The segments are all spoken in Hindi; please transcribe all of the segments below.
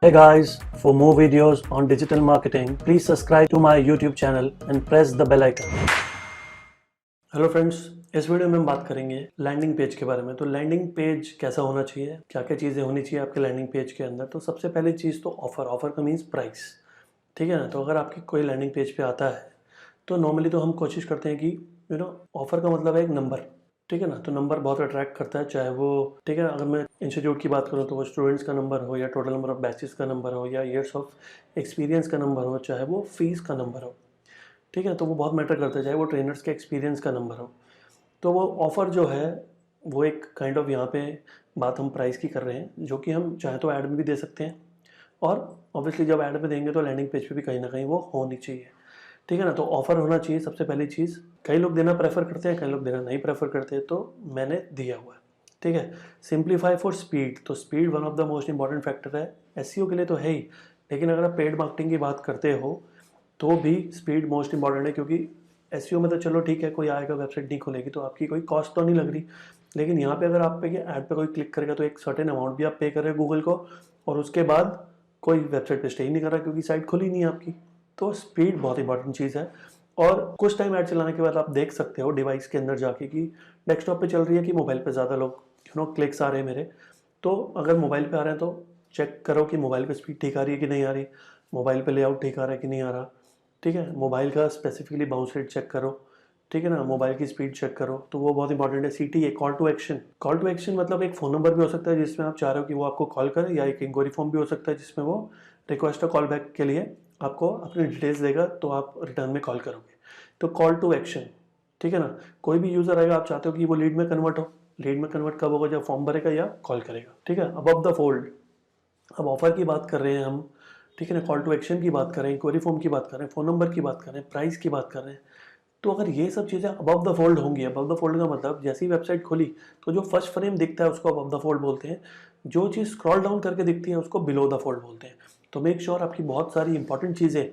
Hey guys, for more videos on digital marketing, please subscribe to my YouTube channel and press the bell icon. Hello friends, इस वीडियो में हम बात करेंगे लैंडिंग पेज के बारे में। तो लैंडिंग पेज कैसा होना चाहिए, क्या क्या चीज़ें होनी चाहिए आपके लैंडिंग पेज के अंदर। तो सबसे पहली चीज़ तो ऑफर का मीन्स प्राइस, ठीक है ना। तो अगर आपकी कोई लैंडिंग पेज पे आता है तो नॉर्मली तो हम कोशिश करते हैं कि ऑफर का मतलब है एक नंबर, ठीक है ना। तो नंबर बहुत अट्रैक्ट करता है, चाहे वो, ठीक है, अगर मैं इंस्टीट्यूट की बात करूँ तो वो स्टूडेंट्स का नंबर हो, या टोटल नंबर ऑफ बैचेस का नंबर हो, या ईयर्स ऑफ एक्सपीरियंस का नंबर हो, चाहे वो फीस का नंबर हो, ठीक है। तो वो बहुत मैटर करता है, चाहे वो ट्रेनर्स के एक्सपीरियंस का नंबर हो। तो वो ऑफ़र जो है वो एक काइंड ऑफ यहाँ पे बात हम प्राइस की कर रहे हैं, जो कि हम चाहे तो ऐड में भी दे सकते हैं, और ऑब्वियसली जब ऐड में देंगे तो लैंडिंग पेज पे भी कहीं ना कहीं वो होनी चाहिए, ठीक है ना। तो ऑफ़र होना चाहिए सबसे पहली चीज़। कई लोग देना प्रेफर करते हैं, कई लोग देना नहीं प्रेफर करते हैं, तो मैंने दिया हुआ है, ठीक है। सिंप्लीफाई फॉर स्पीड, तो speed one of the most important factor है एसईओ के लिए तो है ही, लेकिन अगर आप पेड मार्केटिंग की बात करते हो तो भी स्पीड मोस्ट इंपॉर्टेंट है। क्योंकि एसईओ में तो चलो ठीक है, कोई आएगा वेबसाइट नहीं खुलेगी तो आपकी कोई कॉस्ट तो नहीं लग रही, लेकिन यहाँ पे अगर आप पे ऐड पे कोई क्लिक करेगा तो एक सर्टेन अमाउंट भी आप पे कर रहे हैं गूगल को, और उसके बाद कोई वेबसाइट पे स्टे ही नहीं कर रहा क्योंकि साइट खुली नहीं है आपकी। तो स्पीड बहुत इंपॉर्टेंट चीज़ है। और कुछ टाइम ऐड चलाने के बाद आप देख सकते हो डिवाइस के अंदर जाके कि डेस्कटॉप पे चल रही है कि मोबाइल पे ज़्यादा लोग क्लिक्स आ रहे हैं मेरे। तो अगर मोबाइल पे आ रहे हैं तो चेक करो कि मोबाइल पे स्पीड ठीक आ रही है कि नहीं आ रही, मोबाइल पे लेआउट ठीक आ रहा है कि नहीं आ रहा, ठीक है। मोबाइल का स्पेसिफिकली बाउंस रेट चेक करो, ठीक है ना। मोबाइल की स्पीड चेक करो, तो वो बहुत इंपॉर्टेंट है। CTA, call to action. Call to action मतलब एक फ़ोन नंबर भी हो सकता है जिसमें आप चाह रहे हो कि वो आपको कॉल करे, या एक इंक्वायरी फॉर्म भी हो सकता है जिसमें वो रिक्वेस्ट और कॉल बैक के लिए आपको अपनी डिटेल्स देगा, तो आप रिटर्न में कॉल करोगे। तो कॉल टू एक्शन, ठीक है ना। कोई भी यूज़र आएगा, आप चाहते हो कि वो लीड में कन्वर्ट हो। लीड में कन्वर्ट कब होगा, जब फॉर्म भरेगा या कॉल करेगा, ठीक है। अबव द फोल्ड, अब ऑफर की बात कर रहे हैं हम, ठीक है ना। कॉल टू एक्शन की बात कर रहे हैं, क्वेरी फॉर्म की बात कर रहे हैं, फ़ोन नंबर की बात कर रहे हैं, प्राइस की बात कर रहे हैं। तो अगर ये सब चीज़ें अबव द फोल्ड होंगी, अबव द फोल्ड का मतलब जैसी वेबसाइट खोली तो जो फर्स्ट फ्रेम दिखता है उसको अबव द फोल्ड बोलते हैं, जो चीज़ स्क्रॉल डाउन करके दिखती है उसको बिलो द फोल्ड बोलते हैं। तो मेक श्योर आपकी बहुत सारी इंपॉर्टेंट चीज़ें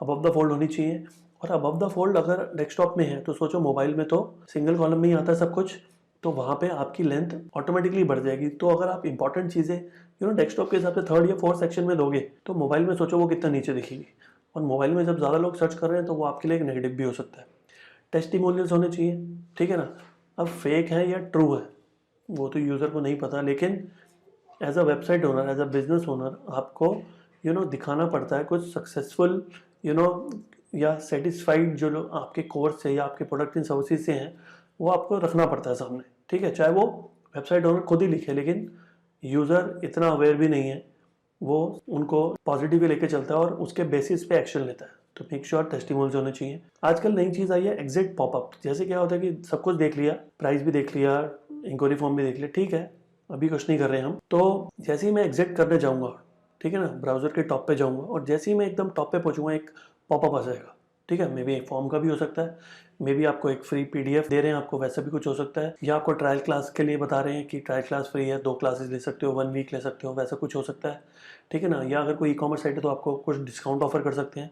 अबव द फोल्ड होनी चाहिए। और अबव द फोल्ड अगर डेस्कटॉप में है तो सोचो, मोबाइल में तो सिंगल कॉलम में ही आता है सब कुछ, तो वहाँ पे आपकी लेंथ ऑटोमेटिकली बढ़ जाएगी। तो अगर आप इंपॉर्टेंट चीज़ें डेस्कटॉप के हिसाब से थर्ड या फोर्थ सेक्शन में दोगे तो मोबाइल में सोचो वो कितना नीचे दिखेगी। और मोबाइल में जब ज़्यादा लोग सर्च कर रहे हैं तो वो आपके लिए एक नेगेटिव भी हो सकता है। टेस्टिमोनियल्स होने चाहिए, ठीक है ना। अब फेक है या ट्रू है वो तो यूज़र को नहीं पता, लेकिन as a website owner, as a business owner आपको दिखाना पड़ता है कुछ सक्सेसफुल या सेटिस्फाइड जो लोग आपके कोर्स से या आपके प्रोडक्ट एंड सर्विसेज से हैं, वो आपको रखना पड़ता है सामने, ठीक है। चाहे वो वेबसाइट ओनर खुद ही लिखे, लेकिन यूज़र इतना अवेयर भी नहीं है, वो उनको पॉजिटिव लेके चलता है और उसके बेसिस पे एक्शन लेता है। तो मेक श्योर टेस्टिमोनियल्स होने चाहिए। आजकल नई चीज़ आई है एग्जिट पॉपअप। जैसे क्या होता है कि सब कुछ देख लिया, प्राइस भी देख लिया, इंक्वायरी फॉर्म भी देख लिया, ठीक है, अभी कुछ नहीं कर रहे हम। तो जैसे ही मैं एग्जिट करने जाऊँगा, ठीक है ना, ब्राउज़र के टॉप पे जाऊँगा, और जैसे ही मैं एकदम टॉप पे पहुँचूँगा एक पॉपअप आ जाएगा, ठीक है। मे बी एक फॉर्म का भी हो सकता है, मे बी आपको एक फ्री पीडीएफ दे रहे हैं आपको, वैसा भी कुछ हो सकता है, या आपको ट्रायल क्लास के लिए बता रहे हैं कि ट्रायल क्लास फ्री है, 2 क्लासेस ले सकते हो, 1 वीक ले सकते हो, वैसा कुछ हो सकता है, ठीक है ना। या अगर कोई ई कॉमर्स साइट है तो आपको कुछ डिस्काउंट ऑफर कर सकते हैं।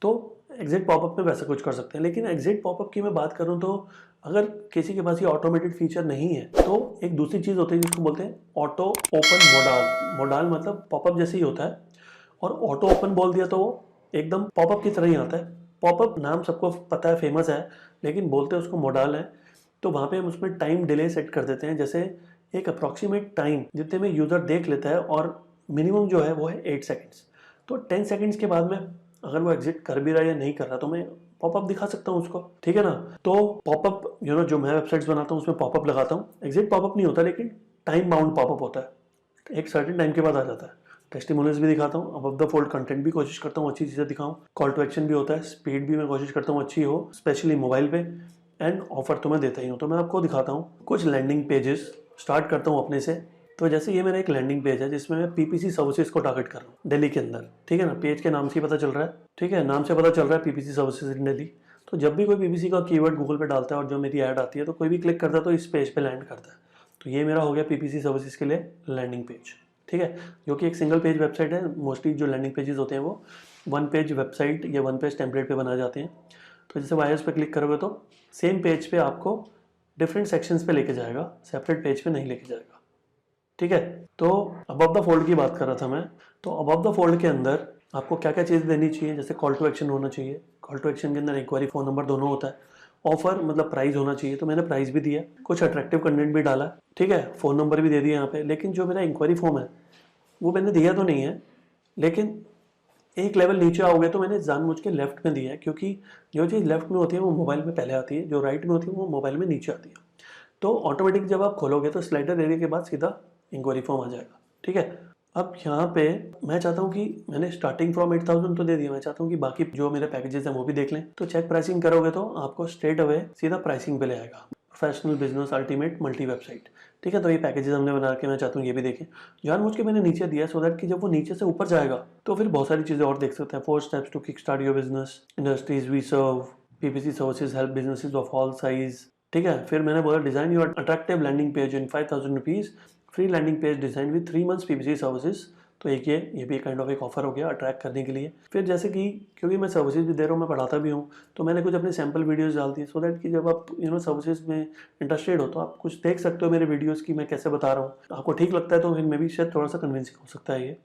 तो एग्जिट पॉपअप में वैसा कुछ कर सकते हैं। लेकिन एग्जिट पॉपअप की मैं बात करूं तो अगर किसी के पास ये ऑटोमेटेड फीचर नहीं है तो एक दूसरी चीज़ होती है जिसको बोलते हैं ऑटो ओपन मोडाल। मोडाल मतलब पॉपअप जैसे ही होता है, और ऑटो ओपन बोल दिया तो वो एकदम पॉपअप की तरह ही आता है। पॉपअप नाम सबको पता है, फेमस है, लेकिन बोलते हैं उसको मोडाल है। तो वहाँ पे हम उसमें टाइम डिले सेट कर देते हैं, जैसे एक अप्रॉक्सीमेट टाइम जितने में यूज़र देख लेता है, और मिनिमम जो है वो है 8 सेकेंड्स। तो 10 सेकेंड्स के बाद में अगर वो एग्जिट कर भी रहा है या नहीं कर रहा तो मैं पॉपअप दिखा सकता हूँ उसको, ठीक है ना। तो पॉपअप जो मैं वेबसाइट्स बनाता हूँ उसमें पॉपअप लगाता हूँ। एग्जिट पॉपअप नहीं होता, लेकिन टाइम बाउंड पॉपअप होता है, एक सर्टेन टाइम के बाद आ जाता है। टेस्टिमोनियल्स भी दिखाता हूँ, अबव द फोल्ड कंटेंट भी कोशिश करता हूँ अच्छी चीज़ें दिखाऊँ, कॉल टू एक्शन भी होता है, स्पीड भी मैं कोशिश करता हूँ अच्छी हो, स्पेशली मोबाइल पे, एंड ऑफर तो मैं देता ही हूँ। तो मैं आपको दिखाता हूँ कुछ लैंडिंग पेजेस, स्टार्ट करता हूँ अपने से। तो जैसे ये मेरा एक लैंडिंग पेज है जिसमें मैं पीपीसी सर्विसेज को टारगेट कर रहा हूँ दिल्ली के अंदर, ठीक है ना। पेज के नाम से ही पता चल रहा है, ठीक है, नाम से पता चल रहा है पीपीसी सर्विसेज इन दिल्ली। तो जब भी कोई पीपीसी का कीवर्ड गूगल पे डालता है और जो मेरी ऐड आती है तो कोई भी क्लिक करता है तो इस पेज पे लैंड करता है। तो ये मेरा हो गया पीपीसी सर्विसेज के लिए लैंडिंग पेज, ठीक है, जो कि एक सिंगल पेज वेबसाइट है। मोस्टली जो लैंडिंग पेजेस होते हैं वो 1 पेज वेबसाइट या 1 पेज टेम्पलेट पे बनाए जाते हैं। तो जैसे वायर्स पे क्लिक करोगे तो सेम पेज पे आपको डिफरेंट सेक्शंस पे लेके जाएगा, सेपरेट पेज पे नहीं लेके जाएगा, ठीक है। तो अबव द फोल्ड की बात कर रहा था मैं। तो अबव द फोल्ड के अंदर आपको क्या क्या चीज़ देनी चाहिए, जैसे कॉल टू एक्शन होना चाहिए। कॉल टू एक्शन के अंदर इंक्वायरी, फ़ोन नंबर दोनों होता है। ऑफर मतलब प्राइस होना चाहिए, तो मैंने प्राइस भी दिया, कुछ अट्रैक्टिव कंटेंट भी डाला, ठीक है, फ़ोन नंबर भी दे दिया यहाँ पे। लेकिन जो मेरा इंक्वायरी फॉर्म है वो मैंने दिया तो नहीं है, लेकिन एक लेवल नीचे आओगे तो मैंने जानबूझ के लेफ्ट में दिया है, क्योंकि जो चीज़ लेफ्ट में होती है वो मोबाइल में पहले आती है, जो राइट में होती है वो मोबाइल में नीचे आती है। तो ऑटोमेटिक जब आप खोलोगे तो स्लाइडर एरिया के बाद सीधा इंक्वायरी फॉर्म आ जाएगा, ठीक है। अब यहाँ पे मैं चाहता हूँ कि मैंने स्टार्टिंग फ्रॉम 8,000 तो दे दिया, मैं चाहता हूँ कि बाकी जो मेरे पैकेजेस हैं वो भी देख लें। तो चेक प्राइसिंग करोगे तो आपको स्ट्रेट अवे सीधा प्राइसिंग पे ले आएगा, professional business ultimate multi website, ठीक है। तो ये पैकेजेस हमने बना के मैं चाहता हूँ ये भी देखें। जानबूझ के मैंने नीचे दिया सो दैट कि जब वो नीचे से ऊपर जाएगा तो फिर बहुत सारी चीज़ें और देख सकते हैं। 4 steps to kick start your business, industries we serve, PPC services help businesses of all size, ठीक है। फिर मैंने बोला design your attractive landing page in 5,000 rupees, free landing page design with 3 months PPC services. तो एक ये भी काइंड ऑफ एक ऑफर हो गया अट्रैक्ट करने के लिए। फिर जैसे कि क्योंकि मैं सर्विसेज भी दे रहा हूँ, मैं पढ़ाता भी हूँ, तो मैंने कुछ अपने सैम्पल वीडियोस डाल दिए, सो दैट कि जब आप सर्विसेज में इंटरेस्टेड हो तो आप कुछ देख सकते हो मेरे वीडियोस की मैं कैसे बता रहा हूँ। आपको ठीक लगता है तो फिर मैं भी शायद थोड़ा सा कन्विंसिंग हो सकता है ये।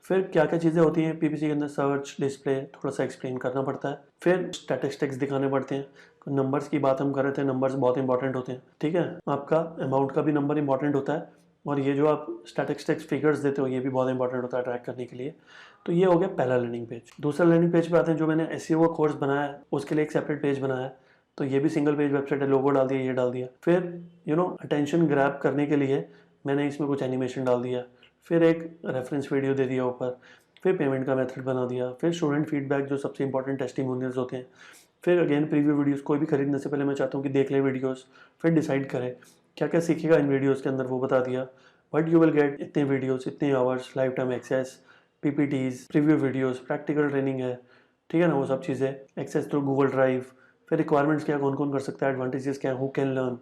फिर क्या क्या चीज़ें होती हैं पीपीसी के अंदर, सर्च, डिस्प्ले, थोड़ा सा एक्सप्लेन करना पड़ता है। फिर स्टैटिस्टिक्स दिखाने पड़ते हैं। नंबर्स की बात हम कर रहे थे, नंबर्स बहुत इंपॉर्टेंट होते हैं, ठीक है। आपका अमाउंट का भी नंबर इंपॉर्टेंट होता है, और ये जो आप स्टैटिस्टिक्स फिगर्स देते हो ये भी बहुत इंपॉर्टेंट होता है ट्रैक करने के लिए। तो ये हो गया पहला लैंडिंग पेज। दूसरा लैंडिंग पेज पे आते हैं, जो मैंने एसईओ का कोर्स बनाया है उसके लिए एक सेपरेट पेज बनाया है। तो ये भी सिंगल पेज वेबसाइट है, लोगो डाल दिया, ये डाल दिया। फिर अटेंशन ग्रैब करने के लिए मैंने इसमें कुछ एनिमेशन डाल दिया। फिर एक रेफरेंस वीडियो दे दिया ऊपर। फिर पेमेंट का मेथड बना दिया। फिर स्टूडेंट फीडबैक, जो सबसे इंपॉर्टेंट टेस्टिमोनियल्स होते हैं। फिर अगेन प्रीव्यू वीडियोस, कोई भी खरीदने से पहले मैं चाहता हूँ कि देख ले वीडियोस, फिर डिसाइड करे क्या क्या सीखेगा इन वीडियोस के अंदर, वो बता दिया। बट यू विल गेट इतने वीडियोस, इतने hours, life time access, PPTs, preview videos, practical training है, ठीक है ना, वो सब चीज़ें, एक्सेस थ्रू गूगल ड्राइव। फिर रिक्वायरमेंट्स क्या, कौन कौन कर सकता है, एडवांटेजेस क्या है, हु कैन लर्न,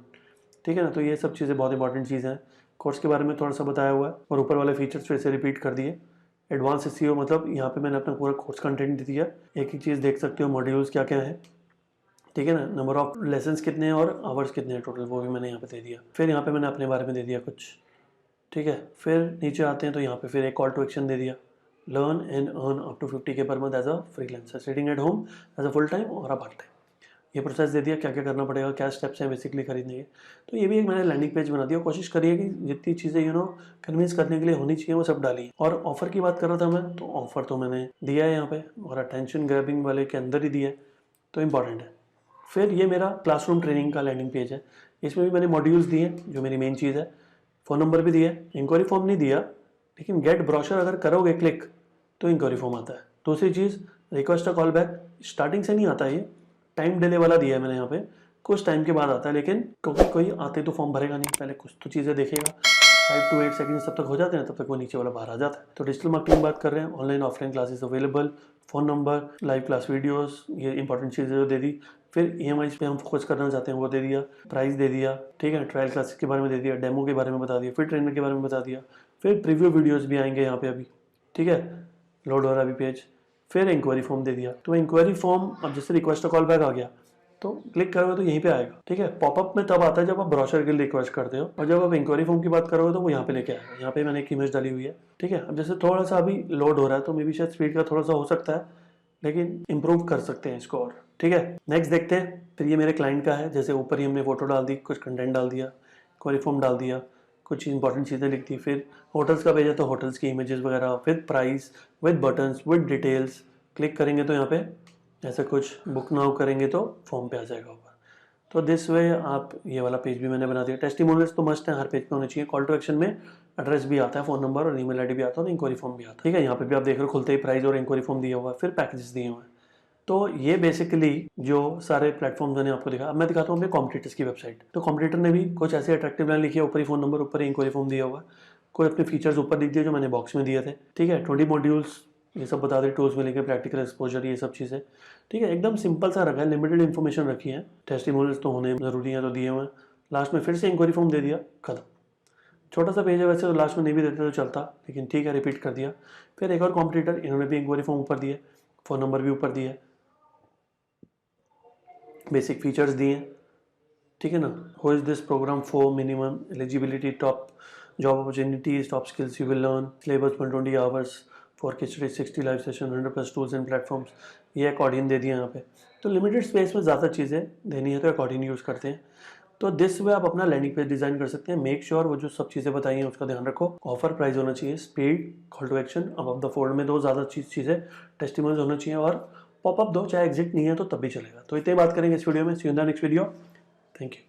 ठीक है ना। तो ये सब चीज़ें बहुत इंपॉर्टेंट चीज़ हैं। कोर्स के बारे में थोड़ा सा बताया हुआ है, और ऊपर वाले फीचर्स फिर से रिपीट कर दिए। एडवांस एसईओ मतलब यहाँ पे मैंने अपना पूरा कोर्स कंटेंट दे दिया, एक एक चीज़ देख सकते हो, मॉड्यूल्स क्या क्या है, ठीक है ना, नंबर ऑफ लेसन्स कितने हैं और आवर्स कितने हैं टोटल, वो भी मैंने यहाँ पे दे दिया। फिर यहाँ पे मैंने अपने बारे में दे दिया कुछ, ठीक है। फिर नीचे आते हैं तो यहाँ पे फिर एक कॉल टू एक्शन दे दिया, learn and earn up to 50K पर month as a freelancer sitting at home as a full time और अ पार्ट टाइम। ये प्रोसेस दे दिया, क्या क्या करना पड़ेगा, क्या स्टेप्स हैं बेसिकली खरीदने के। तो ये भी एक मैंने लैंडिंग पेज बना दिया। कोशिश करिए कि जितनी चीज़ें कन्विंस करने के लिए होनी चाहिए वो सब डाली। और ऑफर की बात कर रहा था मैं, तो ऑफर तो मैंने दिया है यहाँ पे, और अटेंशन ग्रैबिंग वाले के अंदर ही दिया है, तो इंपॉर्टेंट है। फिर ये मेरा क्लासरूम ट्रेनिंग का लैंडिंग पेज है, इसमें भी मैंने मॉड्यूल्स दिए जो मेरी मेन चीज़ है। फ़ोन नंबर भी दिया है, इंक्वायरी फॉर्म नहीं दिया, लेकिन गेट ब्रोशर अगर करोगे क्लिक तो इंक्वायरी फॉर्म आता है। दूसरी चीज़, request a call back, starting से नहीं आता, ये टाइम डिले वाला दिया है मैंने यहाँ पे, कुछ टाइम के बाद आता है, लेकिन क्योंकि कोई आते तो फॉर्म भरेगा नहीं, पहले कुछ तो चीज़ें देखेगा, 5 to 8 सेकंड्स तब तक हो जाते हैं, तब तक वो नीचे वाला बाहर आ जाता है। तो डिजिटल मार्केटिंग बात कर रहे हैं, online offline classes available, phone number, live class videos, ये इंपॉर्टेंट चीज़ें जो दे दी। फिर ईएमआई पे हम फोकस करना चाहते हैं वो दे दिया, प्राइस दे दिया, ठीक है, ट्रायल क्लासेस के बारे में दे दिया, डेमो के बारे में बता दिया, फिर ट्रेनर के बारे में बता दिया। फिर प्रीव्यू वीडियोस भी आएंगे यहाँ पे अभी, ठीक है, लोड हो रहा है अभी पेज। फिर इंक्वायरी फॉर्म दे दिया। तो इंक्वायरी फॉर्म, अब जैसे रिक्वेस्ट कॉल बैक आ गया तो क्लिक करोगे तो यहीं पे आएगा, ठीक है। पॉपअप में तब आता है जब आप ब्रोशर के लिए रिक्वेस्ट करते हो, और जब आप इंक्वायरी फॉर्म की बात करोगे तो वो यहाँ पे लेके आएगा। यहाँ पे मैंने एक इमेज डाली हुई है, ठीक है। अब जैसे थोड़ा सा अभी लोड हो रहा है तो मे बी शायद स्पीड का थोड़ा सा हो सकता है, लेकिन इंप्रूव कर सकते हैं इसको और, ठीक है। नेक्स्ट देखते हैं। फिर ये मेरे क्लाइंट का है, जैसे ऊपर ही हमने फोटो डाल दी, कुछ कंटेंट डाल दिया, क्वेरी फॉर्म डाल दिया, कुछ इंपॉर्टेंट चीज़ें लिख दी। फिर होटल्स का पेज है तो होटल्स की इमेजेस वगैरह, फिर price with buttons with details, click करेंगे तो यहाँ पे ऐसा कुछ, बुक नाउ करेंगे तो फॉर्म पे आ जाएगा ऊपर। तो दिस वे आप, ये वाला पेज भी मैंने बना दिया। टेस्टिमोनियल्स तो मस्ट है, हर पेज पे होने चाहिए। कॉल टू एक्शन में एड्रेस भी आता है, फोन नंबर और ईमेल आईडी भी आता है, और इंक्वायरी फॉर्म भी आता है, ठीक है। यहाँ पे भी आप देख रहे हो, खुलते ही प्राइस और इंक्वायरी फॉर्म दिया हुआ है, फिर पैकेजेस दिए हुए हैं। तो ये बेसिकली जो सारे प्लेटफॉर्म मैंने आपको दिखा, अब मैं दिखाता हूँ अपने कॉम्पिटिटर्स की वेबसाइट। तो कॉम्पिटिटर ने भी कुछ ऐसे अट्रैक्टिव लाइन लिखी है, ऊपर ही फोन नंबर, ऊपर ही इंक्वायरी फॉर्म दिया हुआ है, कोई अपने फीचर्स ऊपर लिख दिए जो मैंने बॉक्स में दिए थे, ठीक है। 20 मॉड्यूल्स ये सब बता दें, टूल्स मिलेंगे, प्रैक्टिकल एक्सपोजर, ये सब चीज़ें, ठीक है। एकदम सिंपल सा रखा है, लिमिटेड इन्फॉर्मेशन रखी है। टेस्टिमोनियल्स तो होने जरूरी है तो दिए हुए हैं। लास्ट में फिर से इंक्वायरी फॉर्म दे दिया, खत्म। छोटा सा पेज है वैसे, तो लास्ट में नहीं भी देते तो चलता, लेकिन ठीक है, रिपीट कर दिया। फिर एक और कॉम्पिटिटर, इन्होंने भी इंक्वायरी फॉर्म ऊपर दिए, फ़ोन नंबर भी ऊपर दिए, बेसिक फीचर्स दिए, ठीक है ना। Who is this programme for, minimum eligibility, top job opportunities, top skills you will learn, syllabus 120 hours, 4 case studies, 60 live session, 100+ tools and platforms. ये अकॉर्डिंग दे दिया यहाँ पे। तो लिमिटेड स्पेस में ज़्यादा चीज़ें देनी है तो अकॉर्डिंग यूज़ करते हैं। तो दिस वे आप अपना लैंडिंग पेज डिजाइन कर सकते हैं। मेक श्योर वो जो सब चीज़ें बताई हैं उसका ध्यान रखो। ऑफर प्राइस होना चाहिए, speed, call to action, above the fold में दो ज़्यादा चीज़ें, टेस्टिमोनियल्स होना चाहिए और पॉपअप दो, चाहे एग्जिट नहीं है तो तब भी चलेगा। तो इतनी बात करेंगे इस वीडियो में। See you in the next video. Thank you.